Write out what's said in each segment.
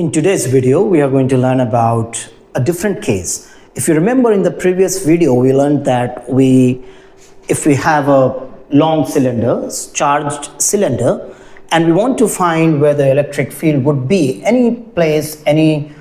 In today's video, we are going to learn about a different case. If you remember in the previous video, we learned that if we have a long cylinder, charged cylinder, and we want to find where the electric field would be, any place, any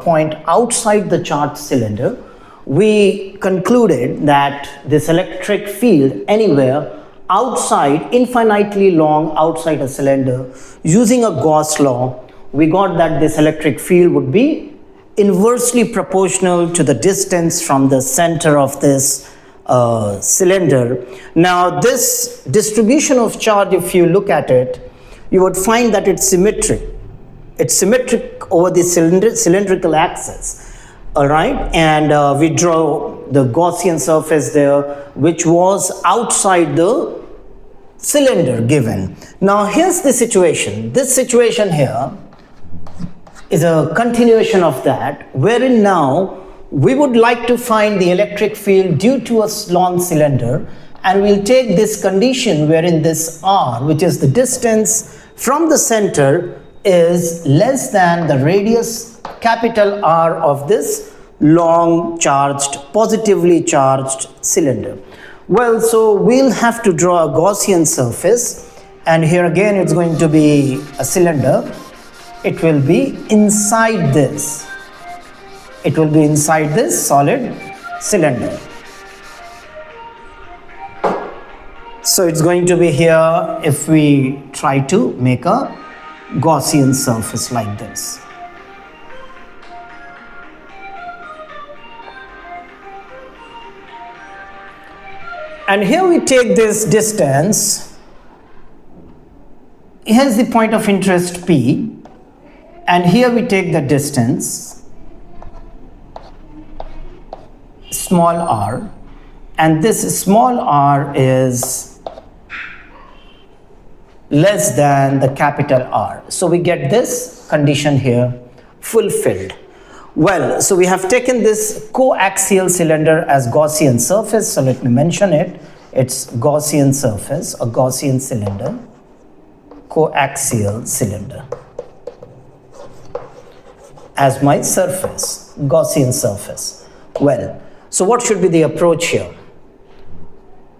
point outside the charged cylinder, we concluded that this electric field anywhere outside, infinitely long outside a cylinder, using a Gauss law, we got that this electric field would be inversely proportional to the distance from the center of this cylinder. Now this distribution of charge, if you look at it, you would find that it's symmetric. It's symmetric over the cylindrical axis. All right, and we draw the Gaussian surface there, which was outside the cylinder given. Now here's the situation. This situation here is a continuation of that, wherein now we would like to find the electric field due to a long cylinder, and we'll take this condition wherein this r, which is the distance from the center, is less than the radius capital R of this long charged, positively charged cylinder. Well, so we'll have to draw a Gaussian surface, and here again it's going to be a cylinder. It will be inside this. It will be inside this solid cylinder. So it's going to be here if we try to make a Gaussian surface like this. And here we take this distance. Here's the point of interest P. And here we take the distance, small r, and this small r is less than the capital R. So we get this condition here fulfilled. Well, so we have taken this coaxial cylinder as Gaussian surface. So let me mention it. It's Gaussian surface, a Gaussian cylinder, coaxial cylinder, as my surface, Gaussian surface. Well, so what should be the approach here?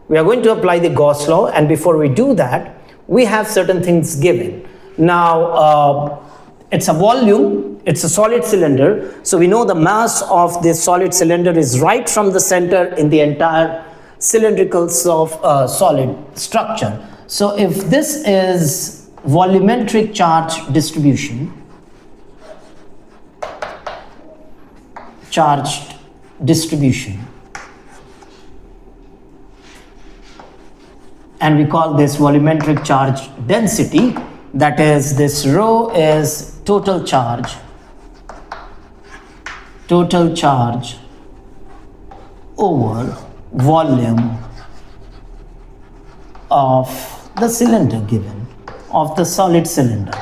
We are going to apply the Gauss law, and before we do that, we have certain things given. Now, it's a volume, it's a solid cylinder, so we know the mass of this solid cylinder is right from the center in the entire cylindrical solid structure. So if this is volumetric charge distribution, charged distribution, and we call this volumetric charge density, that is, this rho is total charge over volume of the cylinder given, of the solid cylinder.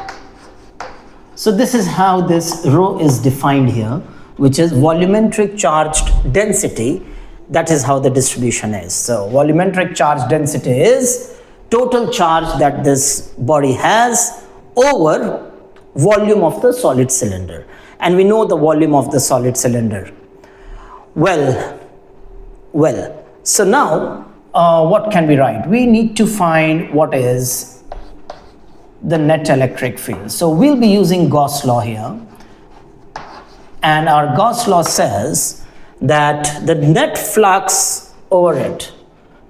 So this is how this rho is defined here, which is volumetric charged density. That is how the distribution is. So volumetric charge density is total charge that this body has over volume of the solid cylinder. And we know the volume of the solid cylinder. Well, so now what can we write? We need to find what is the net electric field. So we'll be using Gauss law here. And our Gauss law says that the net flux over it,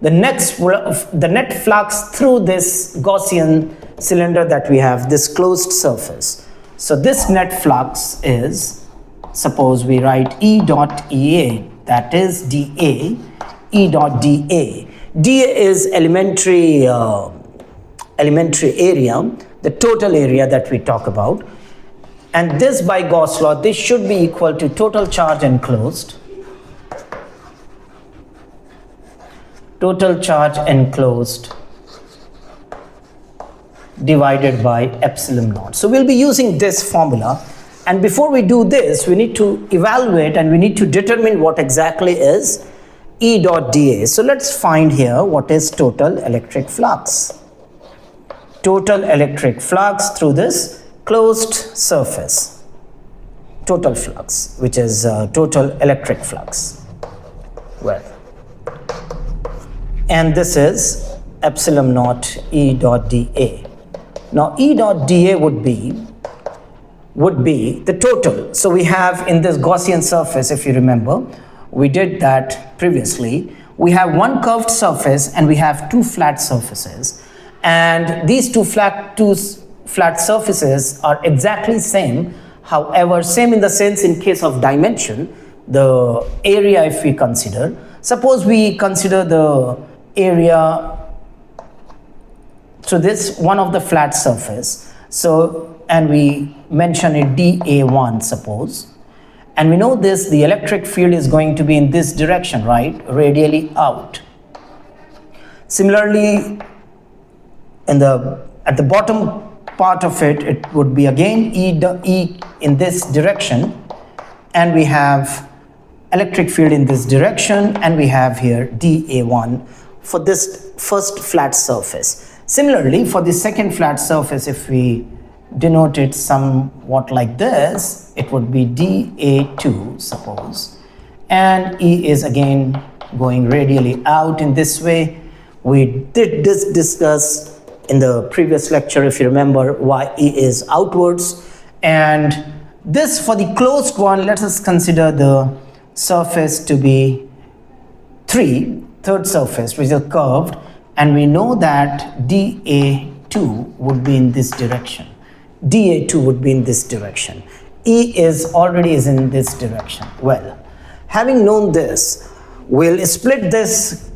the net flux through this Gaussian cylinder that we have, this closed surface. So this net flux is, suppose we write E dot EA, that is dA, E dot dA. dA is elementary area, the total area that we talk about. And this, by Gauss law, this should be equal to total charge enclosed, divided by epsilon naught. So we'll be using this formula, and before we do this, we need to evaluate and we need to determine what exactly is E dot dA. So let's find here what is total electric flux. Total electric flux through this closed surface. total flux, which is total electric flux. Well, and this is epsilon naught E dot dA. Now E dot dA would be the total. So we have in this Gaussian surface, if you remember, we did that previously. We have one curved surface and we have two flat surfaces, and these two flat surfaces are exactly same. However, same in the sense in case of dimension, the area, if we consider, suppose we consider the area through this one of the flat surface, so, and we mention it dA1 suppose, and we know this, the electric field is going to be in this direction, right, radially out. Similarly, at the bottom part of it, it would be again E in this direction, and we have electric field in this direction, and we have here dA1 for this first flat surface. Similarly, for the second flat surface, if we denote it somewhat like this, it would be dA2 suppose, and E is again going radially out in this way. We did discuss in the previous lecture, if you remember, why E is outwards. And this, for the closed one, let us consider the surface to be third surface, which is curved, and we know that dA2 would be in this direction. dA2 would be in this direction. E is already in this direction. Well, having known this, we'll split this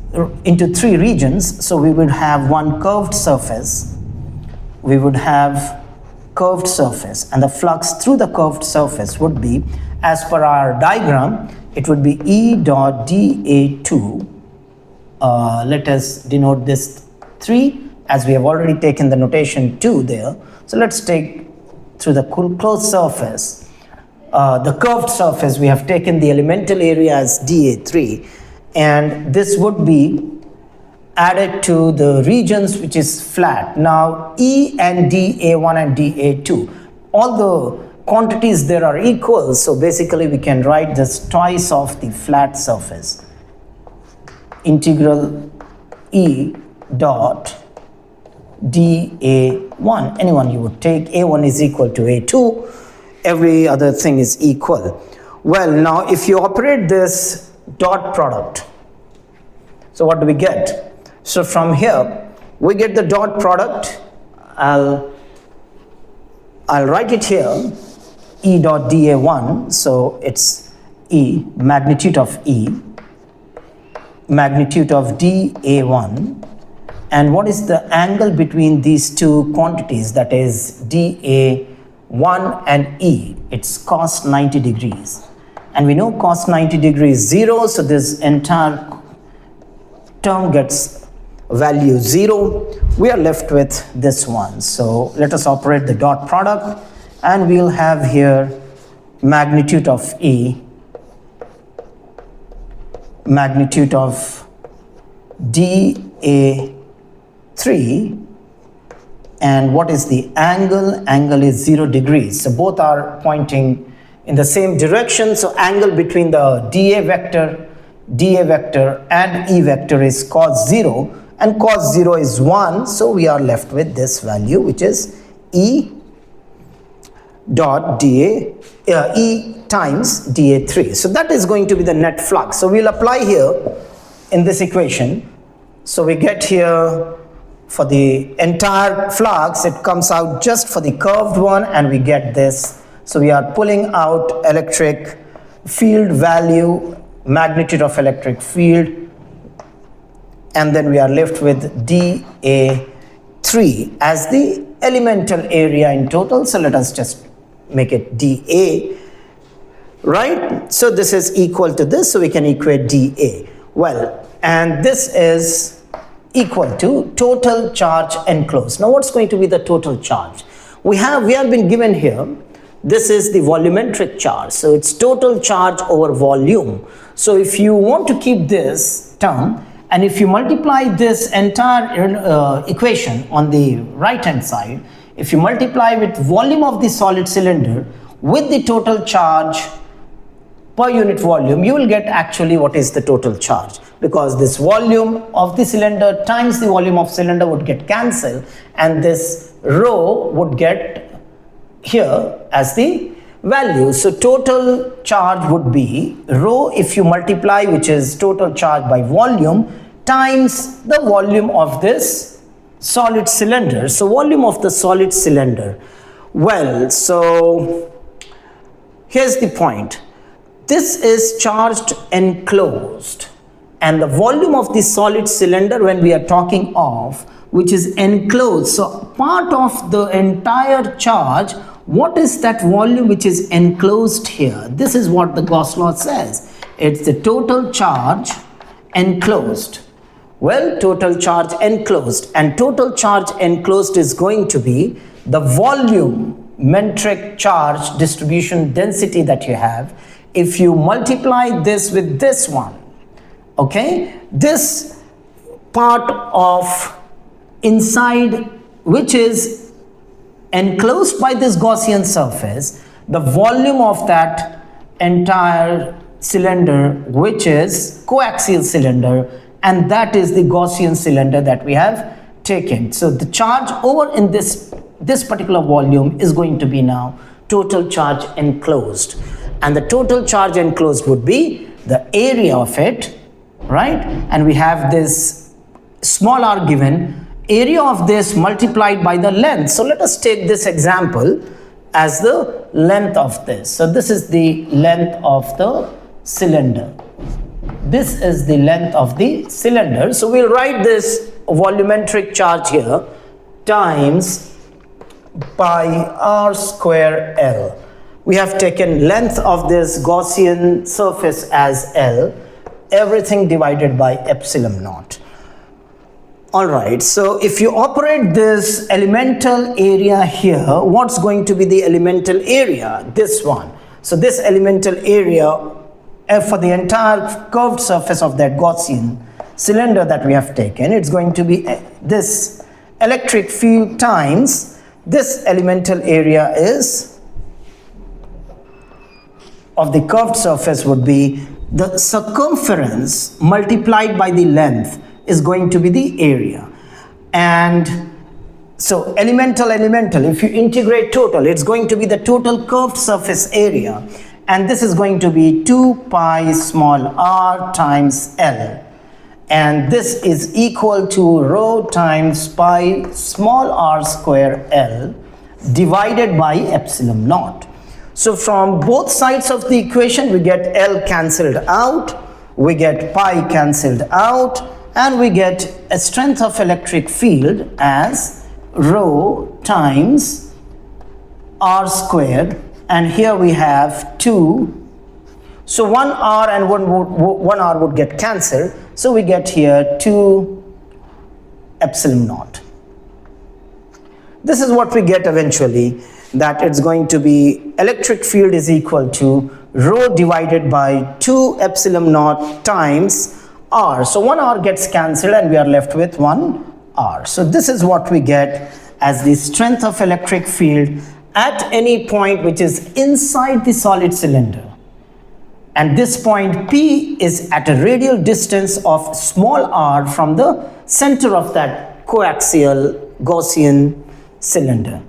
into three regions. So we would have one curved surface, we would have curved surface, and the flux through the curved surface would be, as per our diagram, it would be E dot dA2. Let us denote this 3, as we have already taken the notation 2 there. So let's take through the closed surface, the curved surface, we have taken the elemental area as dA3, and this would be added to the regions which is flat. Now E and dA1 and dA2, all the quantities there are equal, so basically we can write this twice of the flat surface, integral E dot dA1, anyone you would take, A1 is equal to A2, every other thing is equal. Well, now if you operate this dot product, so what do we get? So from here we get the dot product. I'll write it here, E dot dA1, so it's E, magnitude of E, magnitude of dA1, and what is the angle between these two quantities, that is dA1 and E? It's cos 90 degrees, and we know cos 90 degrees is 0, so this entire term gets value 0. We are left with this one, so let us operate the dot product, and we'll have here magnitude of E, magnitude of dA3, and what is the angle? Angle is 0 degrees, so both are pointing in the same direction, so angle between the dA vector and E vector is cos 0, and cos 0 is 1, so we are left with this value, which is E dot dA, E times dA3. So that is going to be the net flux. So we'll apply here in this equation. So we get here for the entire flux, it comes out just for the curved one, and we get this. So we are pulling out electric field value, magnitude of electric field, and then we are left with dA3 as the elemental area in total. So let us just make it dA, right? So this is equal to this, so we can equate dA. Well, and this is equal to total charge enclosed. Now what's going to be the total charge? We have been given here, this is the volumetric charge, so it's total charge over volume. So if you want to keep this term, and if you multiply this entire equation on the right hand side, if you multiply with volume of the solid cylinder, with the total charge per unit volume, you will get actually what is the total charge, because this volume of the cylinder times the volume of cylinder would get cancelled, and this rho would get here as the value. So total charge would be rho if you multiply, which is total charge by volume, times the volume of this solid cylinder. So volume of the solid cylinder. Well, so here's the point. This is charged enclosed, and the volume of the solid cylinder when we are talking of, which is enclosed, so part of the entire charge, what is that volume which is enclosed here? This is what the Gauss law says. It's the total charge enclosed. Well, total charge enclosed, and total charge enclosed is going to be the volumetric charge distribution density that you have. If you multiply this with this one, okay, this part of inside which is enclosed by this Gaussian surface, the volume of that entire cylinder, which is coaxial cylinder, and that is the Gaussian cylinder that we have taken. So the charge over in this particular volume is going to be now total charge enclosed, and the total charge enclosed would be the area of it, right? And we have this small r given, area of this multiplied by the length. So let us take this example as the length of this. So this is the length of the cylinder. This is the length of the cylinder. So we'll write this volumetric charge here times pi r square L. We have taken length of this Gaussian surface as L, everything divided by epsilon naught. Alright, so if you operate this elemental area here, what's going to be the elemental area? This one. So this elemental area for the entire curved surface of that Gaussian cylinder that we have taken, it's going to be this electric field times this elemental area is of the curved surface would be the circumference multiplied by the length is going to be the area. And so elemental, if you integrate total, it's going to be the total curved surface area, and this is going to be 2 pi small r times L, and this is equal to rho times pi small r square L divided by epsilon naught. So from both sides of the equation, we get L cancelled out, we get pi cancelled out, and we get a strength of electric field as rho times r squared, and here we have 2. So 1 r and 1 r would get cancelled, so we get here 2 epsilon naught. This is what we get eventually, that it's going to be electric field is equal to rho divided by 2 epsilon naught times r. So 1 r gets cancelled and we are left with 1 r. So this is what we get as the strength of electric field at any point which is inside the solid cylinder. And this point P is at a radial distance of small r from the center of that coaxial Gaussian cylinder.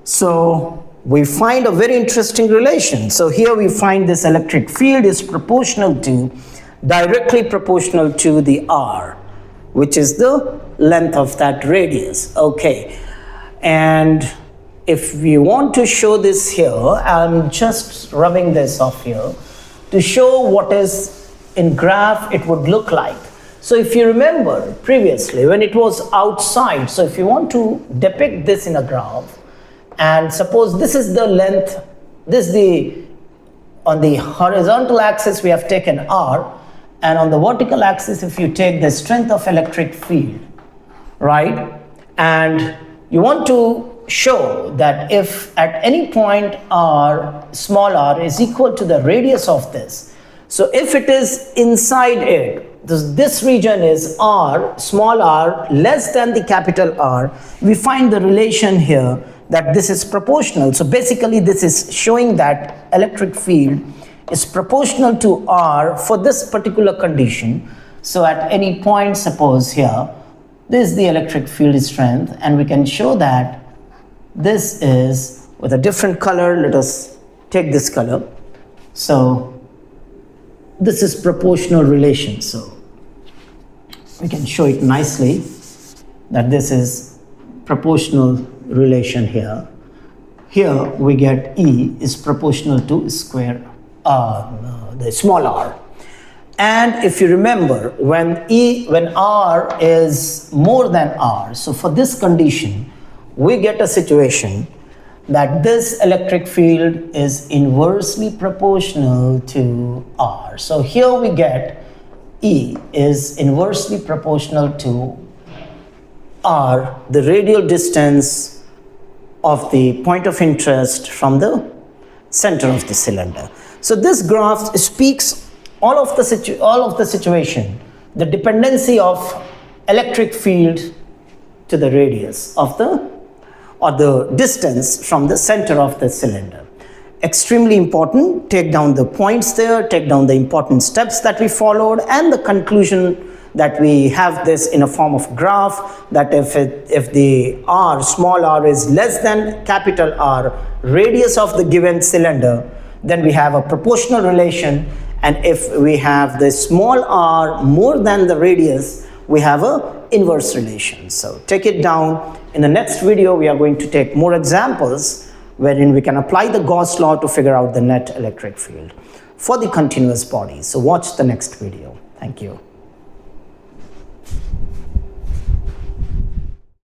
So we find a very interesting relation. So here we find this electric field is directly proportional to the r, which is the length of that radius. Okay, and if we want to show this here, I'm just rubbing this off here to show what is in graph it would look like. So if you remember previously when it was outside, so if you want to depict this in a graph, and suppose this is the length, on the horizontal axis we have taken r, and on the vertical axis if you take the strength of electric field, right, and you want to show that if at any point r, small r is equal to the radius of this, so if it is inside it, this region is r, small r less than the capital R, we find the relation here that this is proportional. So basically this is showing that electric field is proportional to R for this particular condition. So at any point, suppose here, this is the electric field strength, and we can show that this is with a different color. Let us take this color. So this is proportional relation. So we can show it nicely that this is proportional relation here. Here we get E is proportional to square R, the small r. And if you remember, when R is more than R, so for this condition, we get a situation that this electric field is inversely proportional to R. So here we get E is inversely proportional to R, the radial distance of the point of interest from the center of the cylinder. So this graph speaks all of the situation, the dependency of electric field to the radius of the distance from the center of the cylinder. Extremely important. Take down the points there, take down the important steps that we followed, and the conclusion that we have this in a form of graph, that if the R, small r, is less than capital R, radius of the given cylinder, then we have a proportional relation, and if we have the small r more than the radius, we have a inverse relation. So take it down. In the next video, we are going to take more examples wherein we can apply the Gauss law to figure out the net electric field for the continuous body. So watch the next video. Thank you.